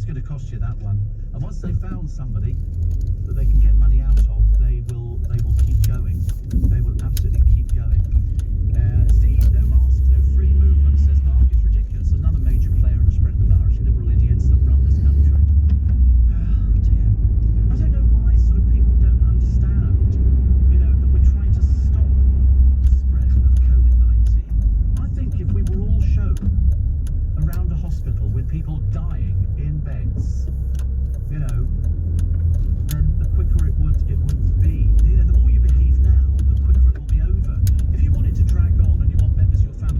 it's going to cost you that one. And once they've found somebody that they can get money out of, they will keep going. They will absolutely keep going. Steve, no mask, no free movement, says Mark. It's ridiculous. Another major player in the spread of the virus, liberal idiots that run this country. Oh dear. I don't know why sort of people don't understand, that we're trying to stop the spread of COVID-19. I think if we were all shown around a hospital with people dying in beds, then the quicker it would be. The more you behave now, the quicker it will be over. If you want it to drag on and you want members of your family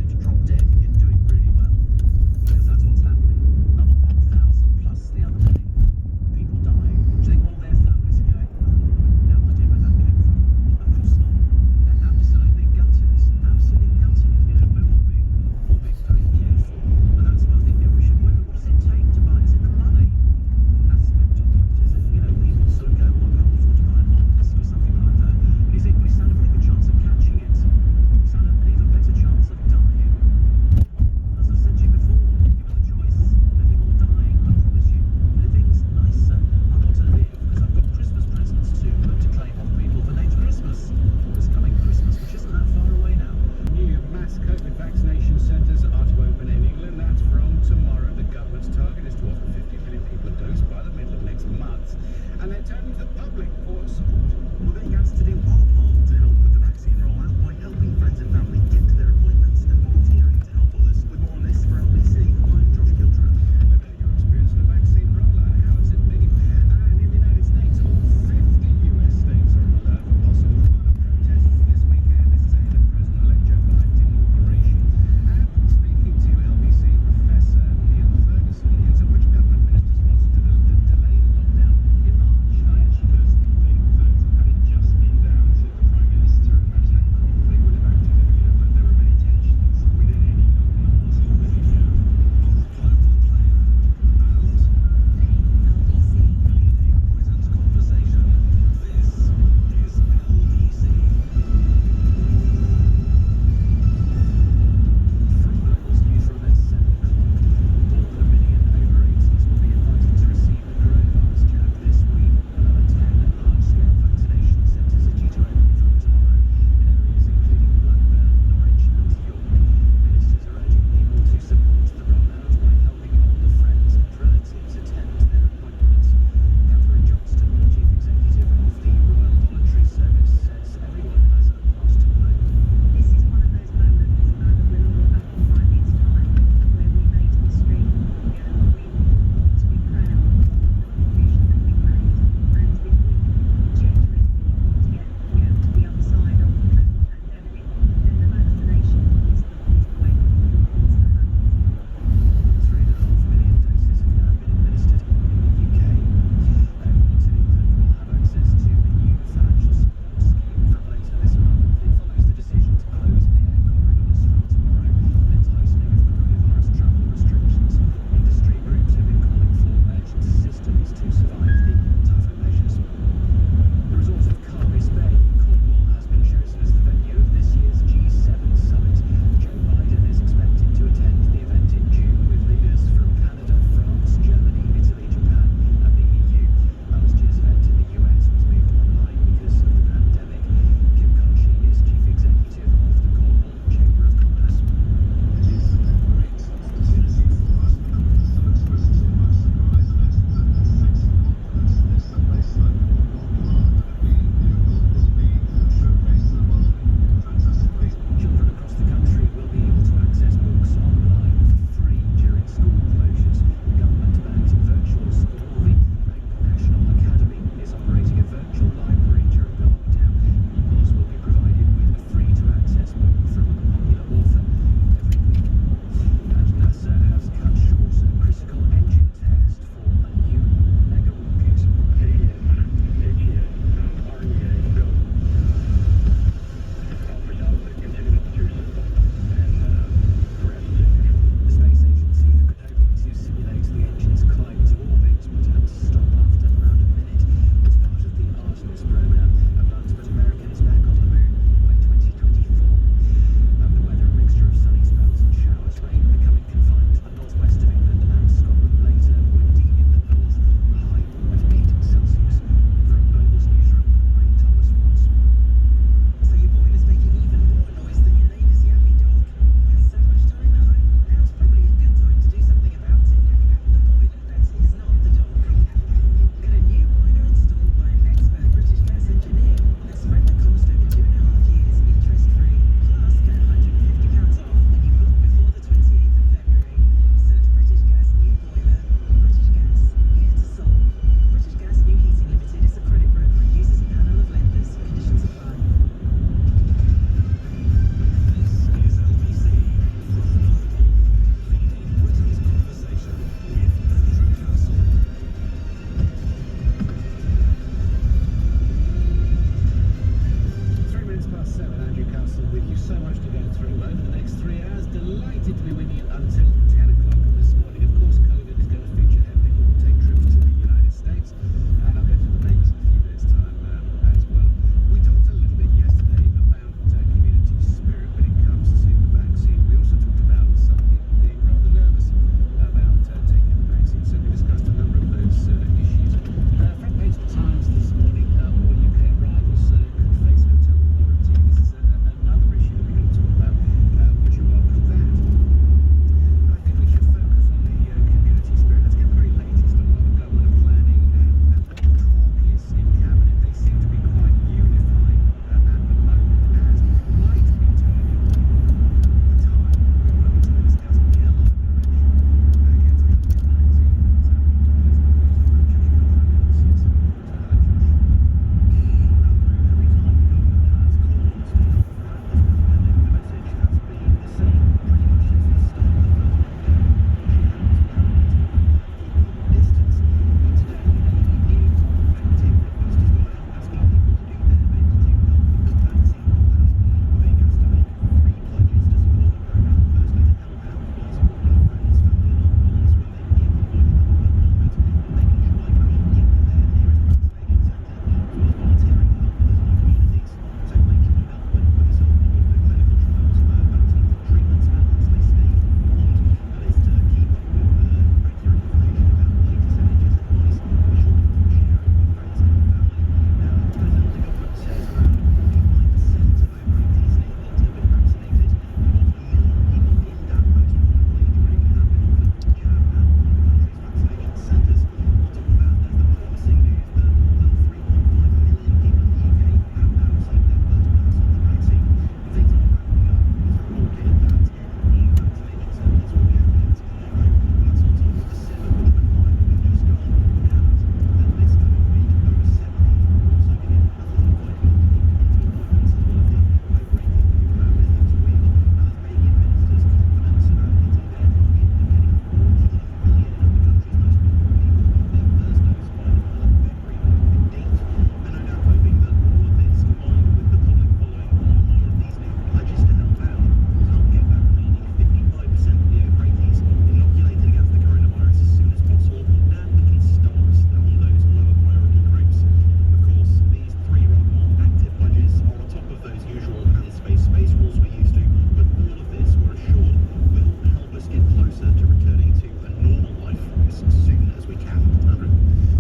as we can.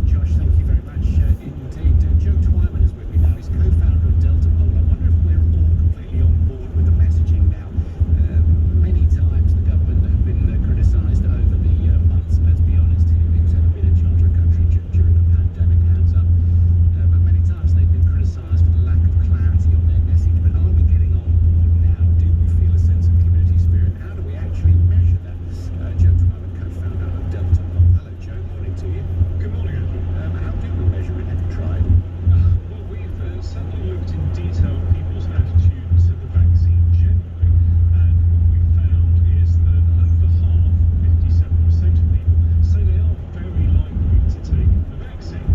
Josh, thank you very much indeed. Joe Twyman is with me now. He's co-founder of Delta Pole. I wonder if we're all completely on board with the messaging now. Many times the government have been criticised over the months, let's be honest, who's ever been in charge of a country during a pandemic, hands up. But many times they've been criticised for the lack of clarity on their message. But are we getting on board now? Do we feel a sense of community spirit? How do we actually measure that? Joe Twyman, co-founder of Delta Pole. Hello, Joe. Morning to you. Good morning, Andrew. How do we measure it? Have you tried? Well, we've certainly looked in detail at people's attitude to the vaccine generally, and what we found is that over half, 57% of people, say they are very likely to take the vaccine.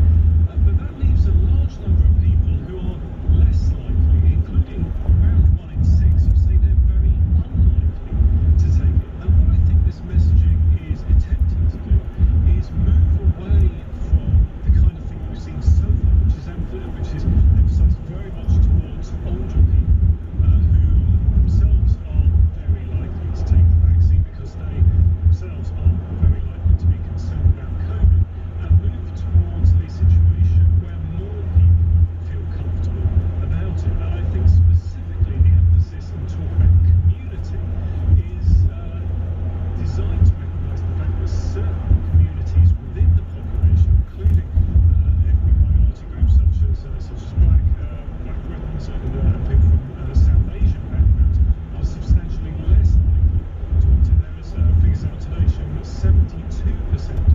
But that leaves a large number of people who are less likely, including around 1 in 6 who say they're very unlikely to take it. And what I think this messaging is attempting to do is move away from the kind of thing we've seen so far, which is emphasised very much towards older people who themselves are very likely to take the vaccine because they themselves are very likely to be concerned about COVID, and move towards a situation where more people feel comfortable about it. And I think specifically the emphasis on talking about community is designed to recognise the fact that certain communities within the population, including ethnic minority groups such as Black Britons and people from South Asian backgrounds, are substantially less likely to want it. There is figures out today showing that 72% of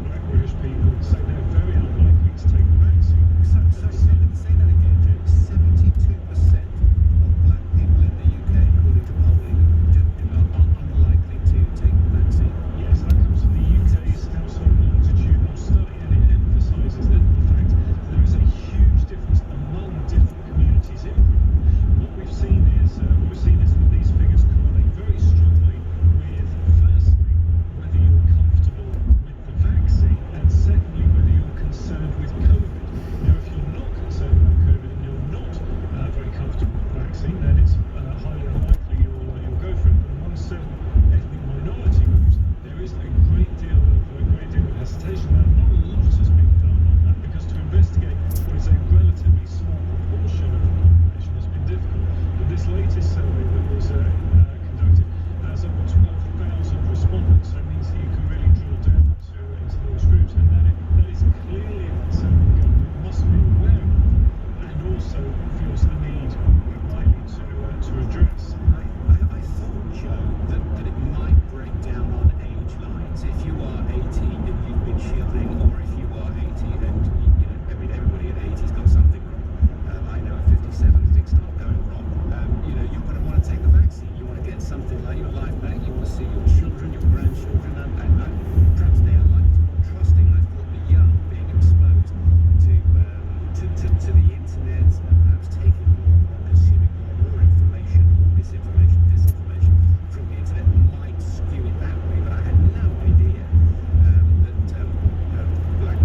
Black British people say they're very unlikely to take the vaccine. So say that again, Joe. 72% of black people in the UK, according to polling, are unlikely to take the vaccine. Yes, that comes from the UK's Household Longitudinal Study, and it emphasises the fact that there is a huge difference among different communities in Britain. What we've seen is that these figures correlate very strongly with, firstly, whether you're comfortable with the vaccine, and secondly, whether you're concerned with COVID. Now, if you're not concerned about COVID and you're not very comfortable with the vaccine, then it's highly unlikely you'll go for it. But among certain ethnic minority groups, there is a great deal of hesitation. Now, not a lot has been done on that because to investigate what is a relatively small proportion of the population has been difficult. But this latest survey that was conducted has over 12,000 respondents, so it means that you can really drill down into those groups, and that is clearly a concern the government must be aware of, and also feels the need quite rightly to address. I thought, Joe, that it might break down on age lines. If you are 80 and you've been shielding, or if you are 80 and everybody at 80's got something wrong. I know at 57 things start going wrong. You're going to want to take the vaccine. You want to get something like your life back. You want to see your children, your grandchildren, and perhaps they are like more trusting. I thought the young being exposed to the internet, and perhaps taking more, consuming more information, or misinformation, disinformation from the internet might skew it that way. But I had no idea that black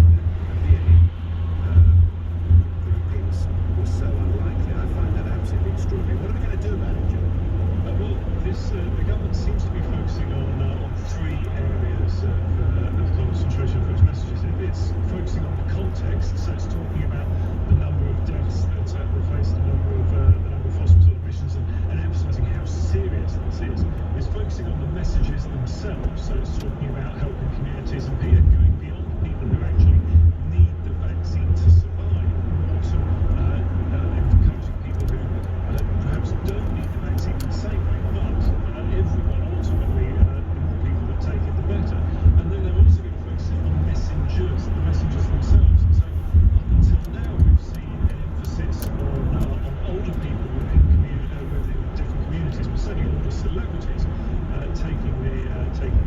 groupings were so unlikely. I find that absolutely extraordinary. What are we going to do about it, Joe? Well, the government seems to be focusing on 3 areas of concentration for its messages. It's focusing on the context, so it's talking about the number of deaths that were faced, the number of hospital admissions, and emphasising how serious this is. It's focusing on the messages themselves, so it's talking about helping communities and going beyond people who actually need the vaccine to survive, or to encouraging people who perhaps don't need the vaccine in the same way, but everyone ultimately, the more people that take it, the better. And then they're also going to focus on the messengers themselves. And so up until now, we've seen an emphasis on older people within different communities, but certainly older celebrities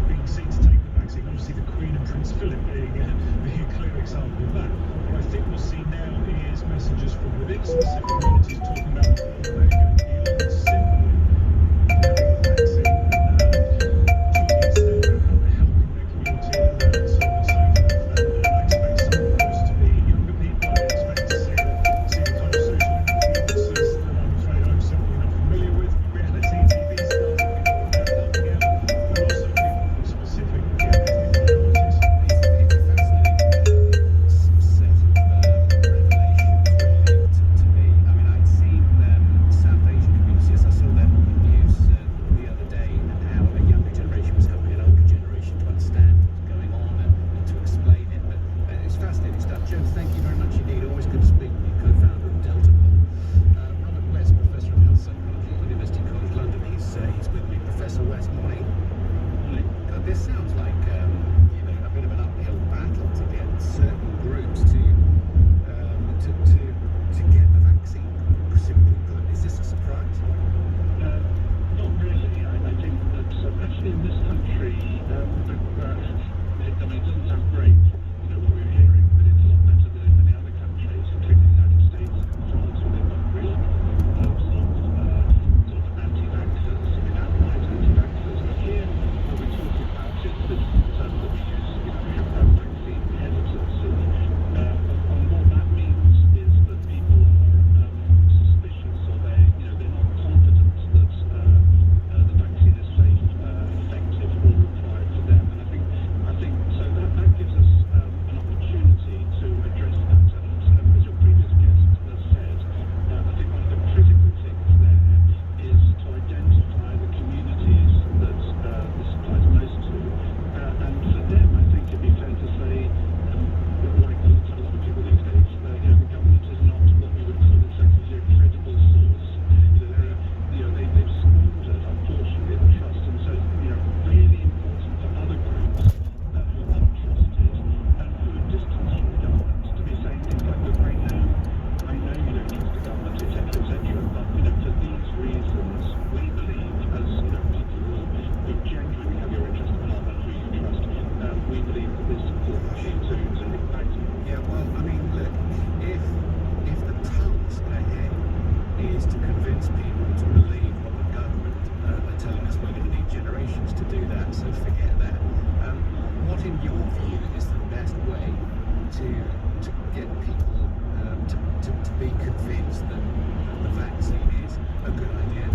being seen to take the vaccine. Obviously, the Queen and Prince Philip being a clear example of that. What I think we'll see now is messages from within specific communities talking about going beyond simply the vaccine, talking instead about how they're helping their community and so on and so forth. And I expect some of those to be younger people. I expect to see the kind of social influencers that I'm afraid I'm simply not familiar with, reality TV stars, people helping out, but also people from specific ethnic minorities. Richard, thank you very much indeed. Always good to speak with you, co-founder of Delta Pol. Robert West, Professor of Health Psychology at University College London. He's with me. Professor West, morning. God, this sounds like a bit of an uphill battle to get certain groups to get the vaccine. Simply put, is this a surprise? Not really. I think that actually in this country, it doesn't sound great, what we're hearing, but it's a lot better than in many other countries, including the United States and France, where they've got real sort of anti-vaxxers, outright anti-vaxxers. But here, what we're talking about is this term that we use, vaccine hesitancy. And what that means is that people are suspicious, or they're not confident that the vaccine is safe, effective, or required for them. And I think so that gives us an opportunity to address that. And as your previous guest has said, I think one of the critical things there is to identify the communities that this applies most to. And for them, I think it'd be fair to say, like a lot of people these days, the government is not what we would call exactly a credible source. They've squandered, unfortunately, the trust. And so, really important for other groups who aren't trusted and who are distant from the government to be saying things like, look, I know you don't trust the government, etc., but for these reasons, we believe, as people who genuinely have your interest at heart and who you trust, we believe that this supports you to impact. Yeah, well, I mean, look, if the task ahead is to convince people to believe what the government are telling us, we're going to need generations to do that, so forget that. What, in your view, is the best way to get people to be convinced that the vaccine is a good idea?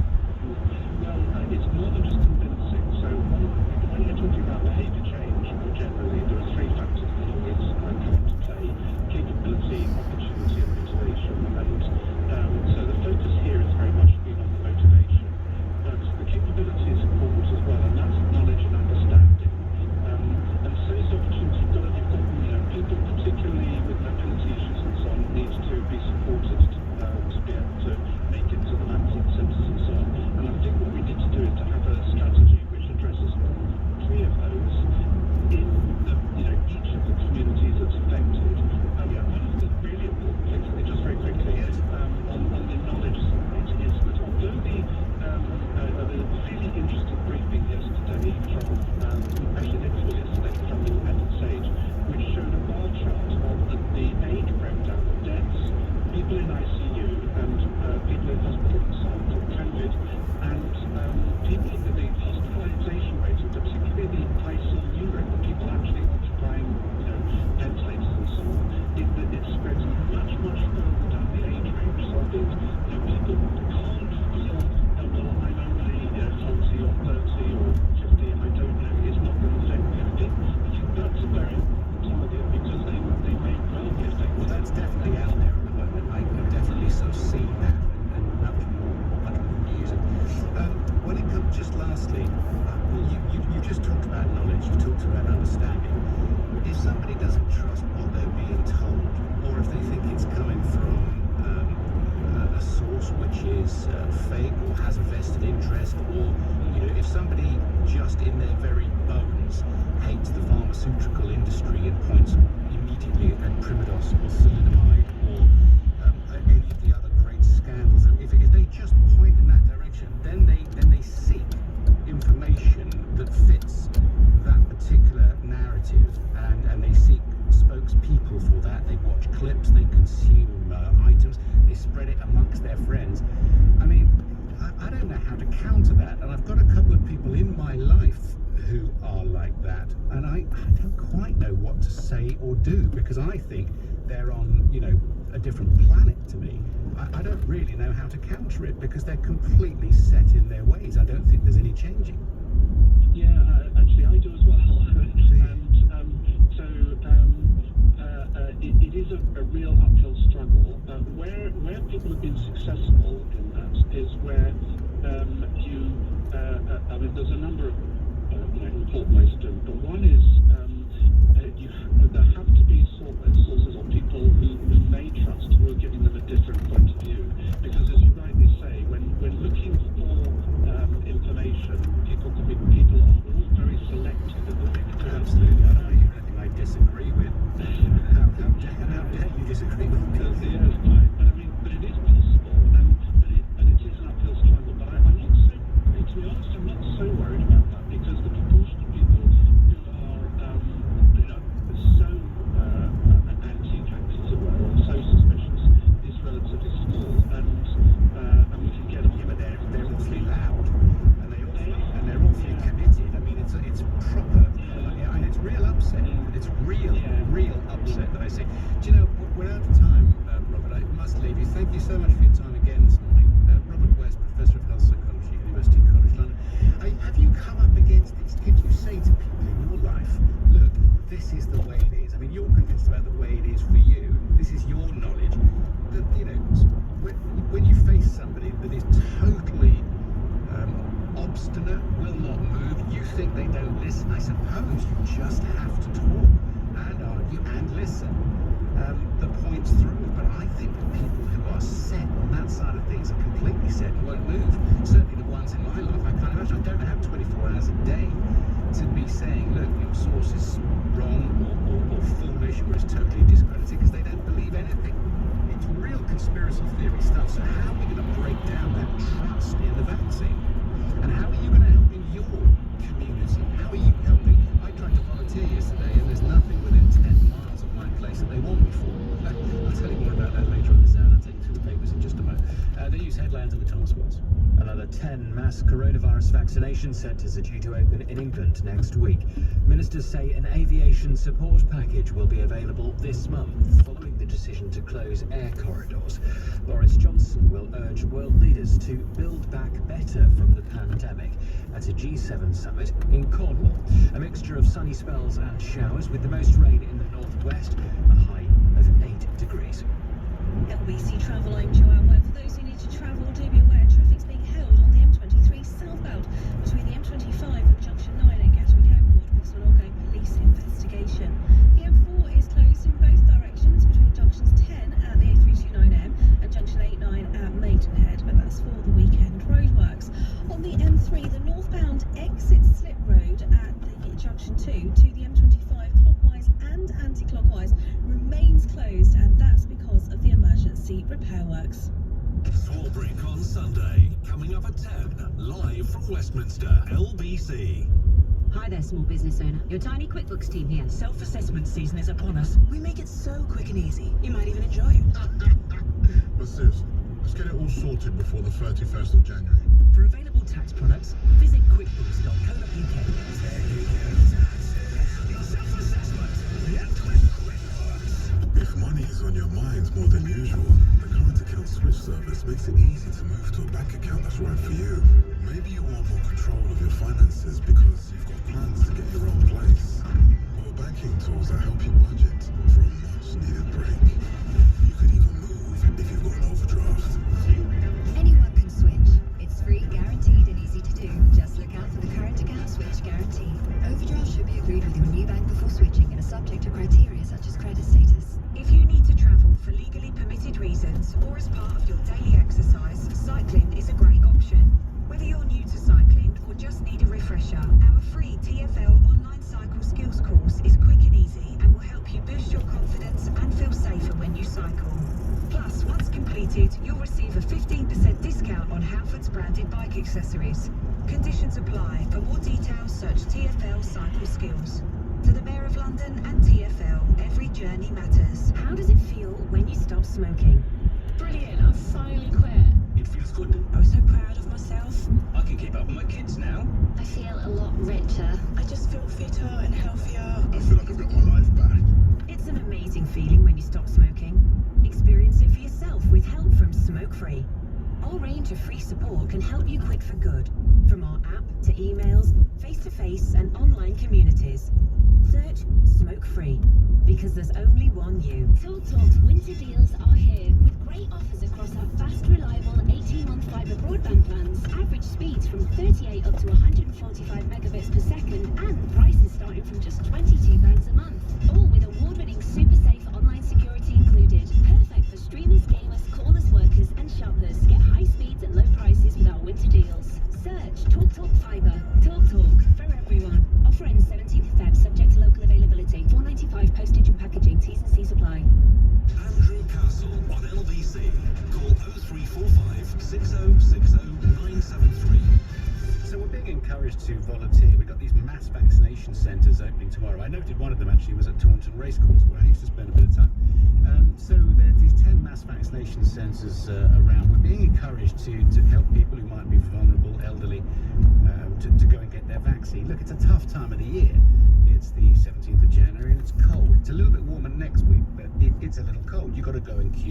Well, it's more than just convincing. So when you're talking about behaviour change, more generally, there are three factors that always come into play: capability, opportunity, and motivation. And so the focus here is very much been on the motivation. But the capability is important as well, and that's knowledge and understanding. And so is opportunity. You've got people, particularly with mobility issues and so on, need to be supported to be able to make it to the vaccine centres and so on. And I think what we need to do is to have a strategy which addresses all three of those in each of the communities that's affected. One of the really important things, just very quickly, is on the knowledge side, is that although the really interesting briefing yesterday from actually day before yesterday from the independent sage, which showed a bar chart of the age breakdown of deaths, people in ICU and people in hospital and so on for COVID, and people in the hospitalisation rate, particularly the ICU rate, the people actually occupying ventilators and so on, it spreads much further down the age range. So I think people can't feel, well, I'm only 40 or 30 or 50, I don't know, it's not going to affect me. I think that's a very important target, because they may well be affected. Well, that's definitely out there at the moment. I've definitely sort of seen that and much more news. When it comes, just lastly, you just talked about knowledge, you talked about understanding. If somebody doesn't trust what they're being told, or if they think it's coming from a source which is fake or has a vested interest, or if somebody just in their very bones hates the pharmaceutical industry and points immediately at Primidos or thalidomide or any of the other great scandals, if they just point in that direction, then they seek information that fits that particular narrative, and they seek spokespeople for that. They watch clips, they consume items, they spread it amongst their friends. I mean, I don't know how to counter that, and I've got a couple of people in my life who are like that, and I don't quite know what to say or do, because I think they're on a different planet to me. I don't really know how to counter it, because they're completely set in their ways. I don't think there's any changing. Yeah, actually I do as well. It is a real uphill struggle. Where people have been successful in that is where there's a number of important ways to do it, but one is there have to be sources or people upset that I see. Do you know, we're out of time, Robert. I must leave you. Thank you so much for your time again this morning. Robert West, Professor of Health Psychology, University College London. Have you come up against this? Could you say to people in your life, look, this is the way it is? I mean, you're convinced about the way it is for you. This is your knowledge. That, you know, when you face somebody that is totally obstinate, will not move, you think they don't listen, I suppose you just have to talk and argue and listen the points through. But I think that people who are set on that side of things are completely set and won't move. Certainly the ones in my life, I can't imagine. I don't have 24 hours a day to be saying, look, your source is wrong or foolish or is totally discredited, because they don't believe anything. It's real conspiracy theory stuff. So how are we going to break down that trust in the vaccine? And how are you going to help in your community? How are you helping? I tried to volunteer yesterday, and there's nothing within 10 miles of my place that they want me for. I'll tell you more about that later on this hour. I'll take you through the papers in just a moment. The news headlines with Thomas Watts. Another 10 mass coronavirus vaccination centres are due to open in England next week. Ministers say an aviation support package will be available this month, following the decision to close air corridors. Boris Johnson will urge world leaders to build back better from the pandemic at a G7 summit in Cornwall. A mixture of sunny spells and showers, with the most rain in the northwest, a high of 8 degrees. LBC Travel, I'm Joanne Webb. For those who need to travel, do be aware traffic's being held on the M23 southbound between the M25 and Junction 9 at Gatwick Airport because of an ongoing police investigation. The M4 is closed in both directions between junctions 10 at the A329M and junction 89 at Maidenhead, but that's for the weekend roadworks. On the M3, the northbound exit slip road at the junction 2 to the M25 clockwise and anti-clockwise remains closed, and that's because of the emergency repair works. Swarbrick on Sunday, coming up at 10, live from Westminster, LBC. Hi there, small business owner. Your tiny QuickBooks team here. Self-assessment season is upon us. We make it so quick and easy. You might even enjoy it. But seriously, let's get it all sorted before the 31st of January. For available tax products, visit quickbooks.co.uk. If money is on your mind more than usual, the current account switch service makes it easy to move to a bank account that's right for you. Maybe you want more control of your finances because you've got plans to get your own place, or banking tools that help you budget for a much-needed break. You could even move if you've got an overdraft. Anyone can switch. It's free, guaranteed, and easy to do. Just look out for the current account switch guarantee. Overdraft should be agreed with your new bank before switching and are subject to criteria such as credit status. If you need to travel for legally permitted reasons or as part of your daily exercise, cycling is a great option. Whether you're new to cycling or just need a refresher, our free TfL online cycle skills course is quick and easy and will help you boost your confidence and feel safer when you cycle. Plus, once completed, you'll receive a 15% discount on Halfords branded bike accessories. Conditions apply. For more details, search TfL Cycle Skills. To the Mayor of London and TfL, every journey matters. How does it feel when you stop smoking? Brilliant, I've finally quit. It feels good. I was so proud of myself. I can keep up with my kids now. I feel a lot richer. I just feel fitter and healthier. I feel like I've got my life back. It's an amazing feeling when you stop smoking. Experience it for yourself with help from Smoke Free. Our range of free support can help you quit for good. From our app to emails, face-to-face and online communities. Search Smoke Free, because there's only one you. TalkTalk's winter deals are here, with great offers across our fast, reliable 18-month fibre broadband plans. Average speeds from 38 up to 145 megabits per second, and prices starting from just £22 a month. All with award-winning super safe online security included. Perfect for streamers, gamers, callers, workers and shoppers. Get high speeds at low prices with our winter deals. Search TalkTalk Fibre. TalkTalk for everyone. Offer ends 17th Feb, subject to local availability. £4.95 postage and packaging. T's and C's apply. Andrew Castle on LBC. Call 0345 6060 973. So we're being encouraged to volunteer. We've got these mass vaccination centres opening tomorrow. I noted one of them actually was at Taunton Racecourse, where I used to spend a bit of time. So there are these 10 mass vaccination centres around. We're being encouraged to help people who might be vulnerable, elderly, to go and get their vaccine. Look, it's a tough time of the year. It's the 17th of January and it's cold. It's a little bit warmer next week, but it's a little cold. You've got to go and queue.